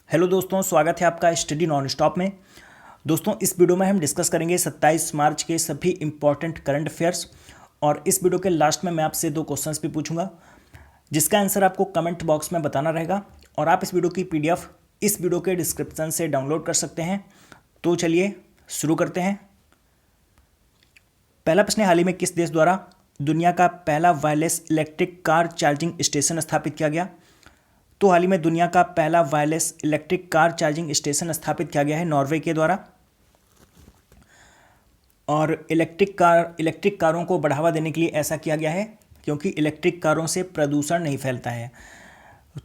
Hello दोस्तों, स्वागत है आपका स्टडी नॉन स्टॉप में। दोस्तों, इस वीडियो में हम डिस्कस करेंगे 27 मार्च के सभी इंपॉर्टेंट करंट अफेयर्स। और इस वीडियो के लास्ट में मैं आपसे 2 क्वेश्चंस भी पूछूंगा, जिसका आंसर आपको कमेंट बॉक्स में बताना रहेगा। और आप इस वीडियो की पीडीएफ इस वीडियो के डिस्क्रिप्शन से डाउनलोड कर सकते हैं। तो चलिए शुरू करते हैं। पहला प्रश्न है, हाल ही में किस देश द्वारा दुनिया का पहला wireless electric car charging station स्थापित किया गया? तो हाल ही में दुनिया का पहला wireless electric car charging station स्थापित किया गया है नॉर्वे के द्वारा। और इलेक्ट्रिक कारों को बढ़ावा देने के लिए ऐसा किया गया है क्योंकि इलेक्ट्रिक कारों से प्रदूषण नहीं फैलता है।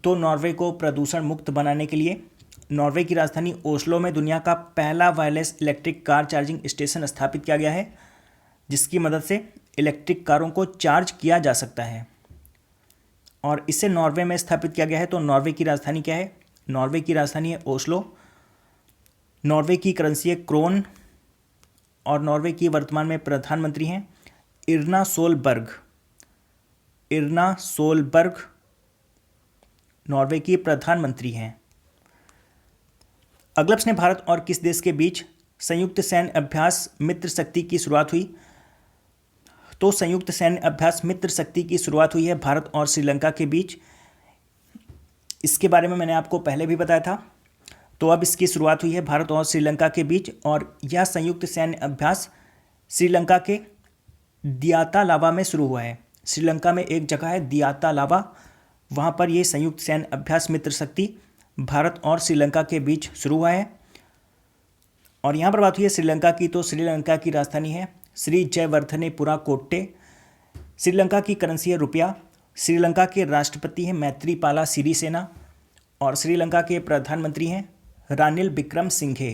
तो नॉर्वे को प्रदूषण मुक्त बनाने के लिए नॉर्वे की राजधानी ओस्लो में दुनिया का पहला wireless electric car charging station स्थापित किया गया है, जिसकी मदद से इलेक्ट्रिक कारों को चार्ज किया जा सकता है। और इसे नॉर्वे में स्थापित किया गया है। तो नॉर्वे की राजधानी क्या है? नॉर्वे की राजधानी है ओस्लो। नॉर्वे की करेंसी है क्रोन। और नॉर्वे की वर्तमान में प्रधानमंत्री हैं Erna Solberg. Erna Solberg Norway की प्रधानमंत्री हैं। अगला प्रश्न है, भारत और किस देश के बीच संयुक्त सैन्य अभ्यास मित्र शक्ति की शुरुआत हुई? तो संयुक्त सैन्य अभ्यास मित्र शक्ति की शुरुआत हुई है भारत और श्रीलंका के बीच। इसके बारे में मैंने आपको पहले भी बताया था। तो अब इसकी शुरुआत हुई है भारत और श्रीलंका के बीच। और यह संयुक्त सैन्य अभ्यास श्रीलंका के दियाता लावा में शुरू हुआ है। श्रीलंका में एक जगह है दियाता लावा, वहाँ पर यह संयुक्त सैन्य अभ्यास मित्र शक्ति भारत और श्रीलंका के बीच शुरू हुआ है। और यहाँ पर बात हुई है श्रीलंका की। तो श्रीलंका की राजधानी है श्री जयवर्धनेपुरा कोट्टे। श्रीलंका की करेंसी है रुपया। श्रीलंका के राष्ट्रपति हैं मैत्रीपाला सिरिसेना। और श्रीलंका के प्रधानमंत्री हैं रानिल विक्रमसिंघे।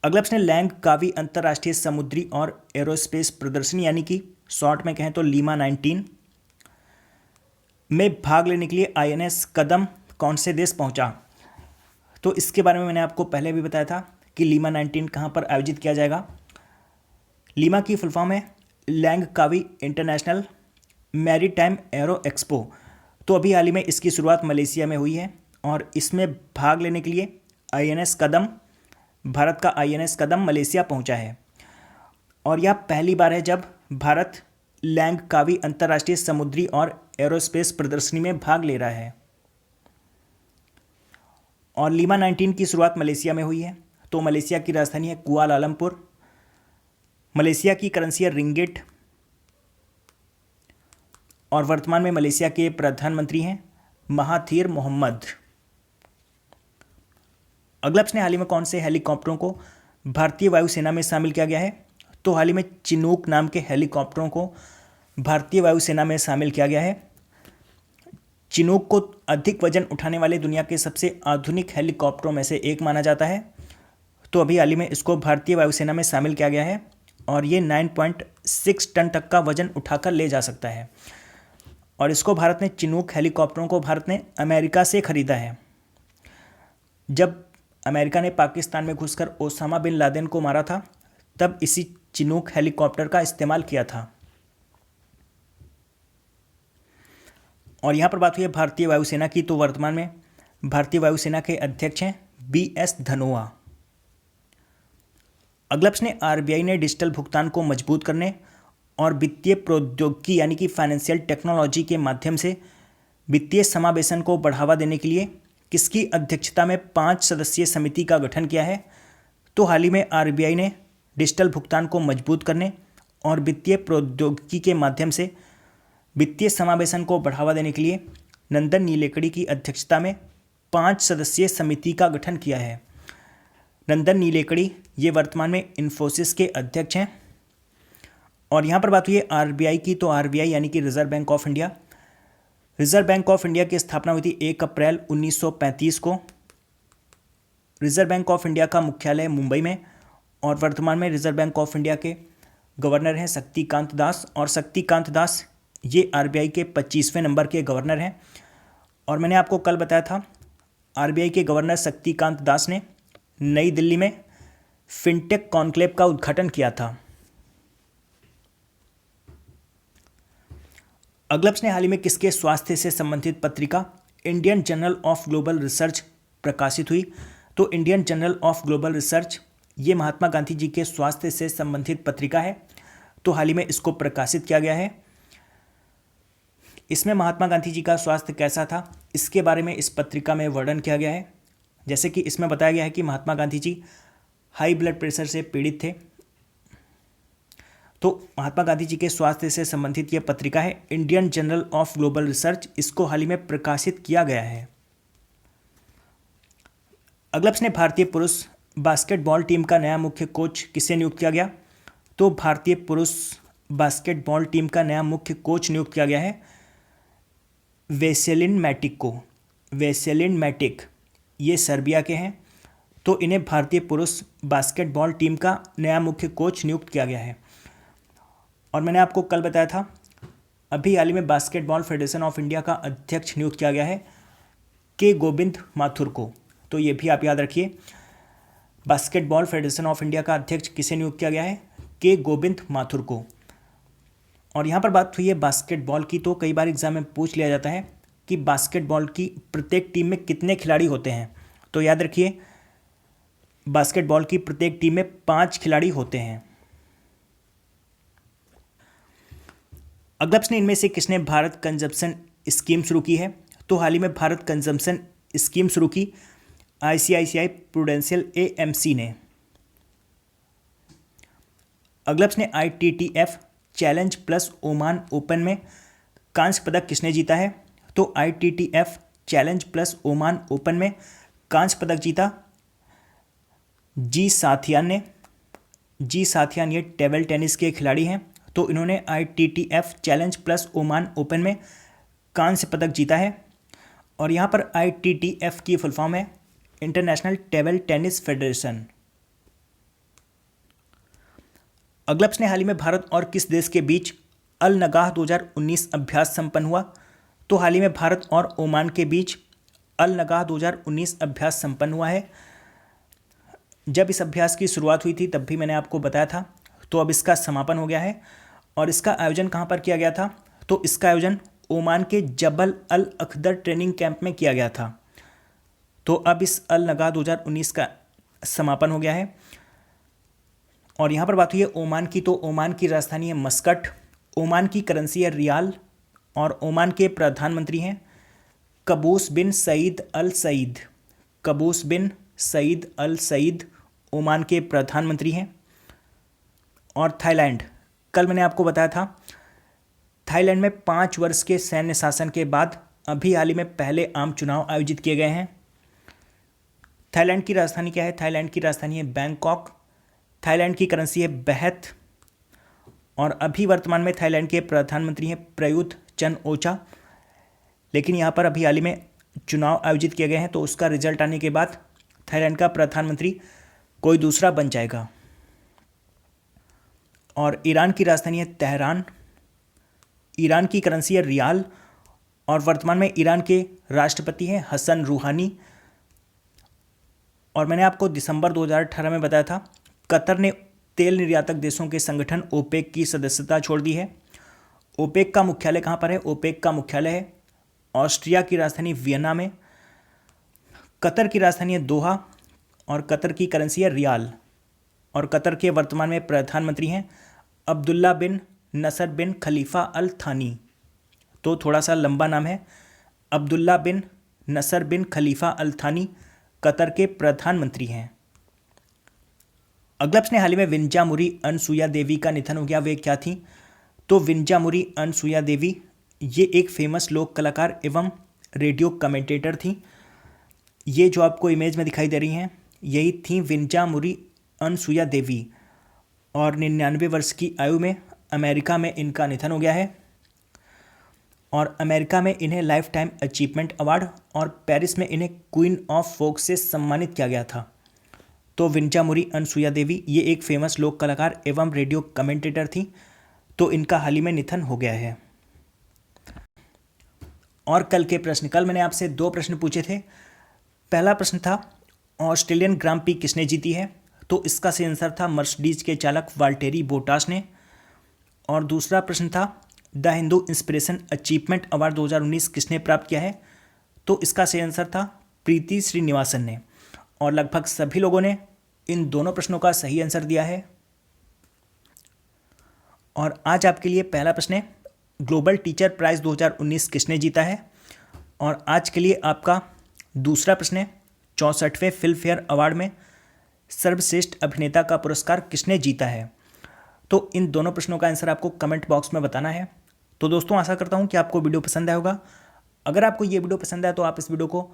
अगला प्रश्न, लैंग कावी अंतर्राष्ट्रीय समुद्री और एरोस्पेस प्रदर्शनी यानी कि शॉर्ट में कहें तो लीमा 19 में भाग लेने के लिए INS कदम कौन से देश पहुंचा? तो इसके बारे में मैंने आपको पहले भी बताया था कि लीमा 19 कहाँ पर आयोजित किया जाएगा। लीमा की फुल फॉर्म है लैंग कावी इंटरनेशनल मैरीटाइम एरो एक्सपो। तो अभी हाल ही में इसकी शुरुआत मलेशिया में हुई है। और इसमें भाग लेने के लिए INS कदम, भारत का INS कदम मलेशिया पहुंचा है। और यह पहली बार है जब भारत लैंग कावी अंतर्राष्ट्रीय समुद्री और एरोस्पेस प्रदर्शनी में भाग ले रहा है। और लीमा 19 की शुरुआत मलेशिया में हुई है। तो मलेशिया की राजधानी है कुआलालंपुर। मलेशिया की करेंसी है रिंगिट। और वर्तमान में मलेशिया के प्रधानमंत्री हैं महाथीर मोहम्मद। अगला प्रश्न, हाल ही में कौन से हेलीकॉप्टरों को भारतीय वायुसेना में शामिल किया गया है? तो हाल ही में चिनूक नाम के हेलीकॉप्टरों को भारतीय वायुसेना में शामिल किया गया है। चिनूक को अधिक वजन उठाने वाले दुनिया के सबसे आधुनिक हेलीकॉप्टरों में से एक माना जाता है। तो अभी हाल ही में इसको भारतीय वायुसेना में शामिल किया गया है। और ये 9.6 टन तक का वजन उठाकर ले जा सकता है। और इसको भारत ने चिनूक हेलीकॉप्टरों को भारत ने अमेरिका से खरीदा है। जब अमेरिका ने पाकिस्तान में घुसकर ओसामा बिन लादेन को मारा था, तब इसी चिनूक हेलीकॉप्टर का इस्तेमाल किया था। और यहाँ पर बात हुई है भारतीय वायुसेना की। तो वर्तमान में भारतीय वायुसेना के अध्यक्ष हैं BS धनोआ। अगला प्रश्न, RBI ने डिजिटल भुगतान को मजबूत करने और वित्तीय प्रौद्योगिकी यानी कि फाइनेंशियल टेक्नोलॉजी के माध्यम से वित्तीय समावेशन को बढ़ावा देने के लिए किसकी अध्यक्षता में 5 सदस्यीय समिति का गठन किया है? तो हाल ही में RBI ने डिजिटल भुगतान को मजबूत करने और वित्तीय प्रौद्योगिकी के माध्यम से वित्तीय समावेशन को बढ़ावा देने के लिए नंदन नीलेकणी की अध्यक्षता में 5 सदस्यीय समिति का गठन किया है। नंदन नीलेकणी ये वर्तमान में इन्फोसिस के अध्यक्ष हैं। और यहाँ पर बात हुई है RBI की। तो RBI यानी कि reserve bank of India. Reserve bank of India की स्थापना हुई थी 1 अप्रैल 1935 को। रिजर्व बैंक ऑफ इंडिया का मुख्यालय मुंबई में। और वर्तमान में रिजर्व बैंक ऑफ इंडिया के गवर्नर हैं शक्तिकांत दास। और शक्तिकांत दास ये RBI के 25वें नंबर के गवर्नर हैं। और मैंने आपको कल बताया था RBI के गवर्नर शक्तिकांत दास ने नई दिल्ली में फिनटेक कॉन्क्लेव का उद्घाटन किया था। अगला प्रश्न, हाल ही में किसके स्वास्थ्य से संबंधित पत्रिका Indian journal of global research प्रकाशित हुई। तो Indian journal of global research ये महात्मा गांधी जी के स्वास्थ्य से संबंधित पत्रिका है। तो हाल ही में इसको प्रकाशित किया गया है। इसमें महात्मा गांधी जी का स्वास्थ्य कैसा था इसके बारे में इस पत्रिका में वर्णन किया गया है। जैसे कि इसमें बताया गया है कि Mahatma Gandhi ji high blood pressure से पीड़ित थे। तो महात्मा गांधी जी के स्वास्थ्य से संबंधित यह पत्रिका है Indian journal of global research, इसको हाल ही में प्रकाशित किया गया है। अगला प्रश्न, भारतीय पुरुष बास्केटबॉल टीम का नया मुख्य कोच किसे नियुक्त किया गया? तो भारतीय पुरुष बास्केटबॉल टीम का नया मुख्य कोच नियुक्त किया गया है वेसेलिन मैटिक को। वेसेलिन मैटिक ये सर्बिया के हैं। तो इन्हें भारतीय पुरुष बास्केटबॉल टीम का नया मुख्य कोच नियुक्त किया गया है। और मैंने आपको कल बताया था अभी हाल ही में बास्केटबॉल फेडरेशन ऑफ इंडिया का अध्यक्ष नियुक्त किया गया है के गोविंद माथुर को। तो ये भी आप याद रखिए, बास्केटबॉल फेडरेशन ऑफ इंडिया का अध्यक्ष किसे नियुक्त किया गया है? के गोविंद माथुर को। और यहाँ पर बात हुई है बास्केटबॉल की, तो कई बार एग्जाम में पूछ लिया जाता है कि बास्केटबॉल की प्रत्येक टीम में कितने खिलाड़ी होते हैं। तो याद रखिए बास्केटबॉल की प्रत्येक टीम में 5 खिलाड़ी होते हैं। अगला प्रश्न, इनमें से किसने भारत कंजम्पशन स्कीम शुरू की है? तो हाल ही में भारत कंजम्पशन स्कीम शुरू की आईसीआईसीआई प्रूडेंशियल एएमसी ने। अगला प्रश्न, ITTF challenge plus Oman open में कांस्य पदक किसने जीता है? तो ITTF challenge plus Oman open में कांस्य पदक जीता जी साथियान ने। जी साथियान ये टेबल टेनिस के खिलाड़ी हैं। तो इन्होंने ITTF challenge plus Oman open में कांस्य पदक जीता है। और यहाँ पर आईटीटीएफ की फुल फॉर्म है इंटरनेशनल टेबल टेनिस फेडरेशन। अगला प्रश्न, हाल ही में भारत और किस देश के बीच अल नगाह 2019 अभ्यास संपन्न हुआ? तो हाल ही में भारत और ओमान के बीच अल नगाह 2019 अभ्यास संपन्न हुआ है। जब इस अभ्यास की शुरुआत हुई थी तब भी मैंने आपको बताया था। तो अब इसका समापन हो गया है। और इसका आयोजन कहाँ पर किया गया था? तो इसका आयोजन ओमान के जबल अल अखदर ट्रेनिंग कैंप में किया गया था। तो अब इस अल नगाह 2019 का समापन हो गया है। और यहाँ पर बात हुई है ओमान की, तो ओमान की राजधानी है मस्कट, ओमान की करेंसी है रियाल और ओमान के प्रधानमंत्री हैं कबूस बिन सईद अल सईद। कबूस बिन सईद अल सईद ओमान के प्रधानमंत्री हैं। और थाईलैंड, कल मैंने आपको बताया था थाईलैंड में 5 वर्ष के सैन्य शासन के बाद अभी हाल ही में पहले आम चुनाव आयोजित किए गए हैं। थाईलैंड की राजधानी क्या है? थाईलैंड की राजधानी है बैंकॉक। थाईलैंड की करेंसी है बहत। और अभी वर्तमान में थाईलैंड के प्रधानमंत्री हैं प्रयुत चन ओचा। लेकिन यहाँ पर अभी हाल ही में चुनाव आयोजित किए गए हैं, तो उसका रिजल्ट आने के बाद थाईलैंड का प्रधानमंत्री कोई दूसरा बन जाएगा। और ईरान की राजधानी है तेहरान। ईरान की करेंसी है रियाल और वर्तमान में ईरान के राष्ट्रपति हैं हसन रूहानी। और मैंने आपको दिसंबर 2018 में बताया था कतर ने तेल निर्यातक देशों के संगठन ओपेक की सदस्यता छोड़ दी है। ओपेक का मुख्यालय कहाँ पर है? ओपेक का मुख्यालय है ऑस्ट्रिया की राजधानी वियना में। कतर की राजधानी है दोहा और कतर की करेंसी है रियाल। और कतर के वर्तमान में प्रधानमंत्री हैं अब्दुल्ला बिन नसर बिन खलीफा अल थानी। तो थोड़ा सा लंबा नाम है, अब्दुल्ला बिन नसर बिन खलीफा अल थानी कतर के प्रधानमंत्री हैं। अगला प्रश्न, हाल ही में विंजामुरी अनसुया देवी का निधन हो गया, वे क्या थी? तो विंजामुरी अनसुया देवी ये एक फेमस लोक कलाकार एवं रेडियो कमेंटेटर थी। ये जो आपको इमेज में दिखाई दे रही हैं यही थी विंजामुरी अनसुया देवी। और 99 वर्ष की आयु में अमेरिका में इनका निधन हो गया है। और अमेरिका में इन्हें लाइफ टाइम अचीवमेंट अवार्ड और पेरिस में इन्हें क्वीन ऑफ फोक से सम्मानित किया गया था। तो विंजामुरी अनसुया देवी ये एक फेमस लोक कलाकार एवं रेडियो कमेंटेटर थी। तो इनका हाल ही में निधन हो गया है। और कल के प्रश्न, कल मैंने आपसे 2 प्रश्न पूछे थे। पहला प्रश्न था ऑस्ट्रेलियन ग्रां प्री किसने जीती है? तो इसका सही आंसर था मर्सिडीज के चालक वाल्टेरी बोटास ने। और दूसरा प्रश्न था the Hindu inspiration achievement award 2019 किसने प्राप्त किया है? तो इसका सही आंसर था प्रीति श्रीनिवासन ने। और लगभग सभी लोगों ने इन दोनों प्रश्नों का सही आंसर दिया है। और आज आपके लिए पहला प्रश्न है, ग्लोबल टीचर प्राइज़ 2019 किसने जीता है। और आज के लिए आपका दूसरा प्रश्न है, 64वें फिल्म फेयर अवार्ड में सर्वश्रेष्ठ अभिनेता का पुरस्कार किसने जीता है। तो इन दोनों प्रश्नों का आंसर आपको कमेंट बॉक्स में बताना है। तो दोस्तों आशा करता हूँ कि आपको वीडियो पसंद आया होगा। अगर आपको ये वीडियो पसंद आया तो आप इस वीडियो को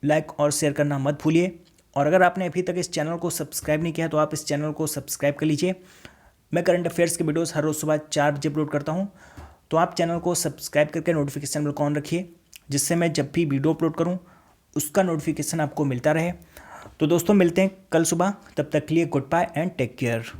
लाइक और शेयर करना मत भूलिए। और अगर आपने अभी तक इस चैनल को सब्सक्राइब नहीं किया तो आप इस चैनल को सब्सक्राइब कर लीजिए। मैं करंट अफेयर्स के वीडियोस हर रोज़ सुबह 4 बजे अपलोड करता हूँ, तो आप चैनल को सब्सक्राइब करके नोटिफिकेशन बेल को ऑन रखिए, जिससे मैं जब भी वीडियो अपलोड करूँ उसका नोटिफिकेशन आपको मिलता रहे। तो दोस्तों मिलते हैं कल सुबह, तब तक के लिए goodbye and take care.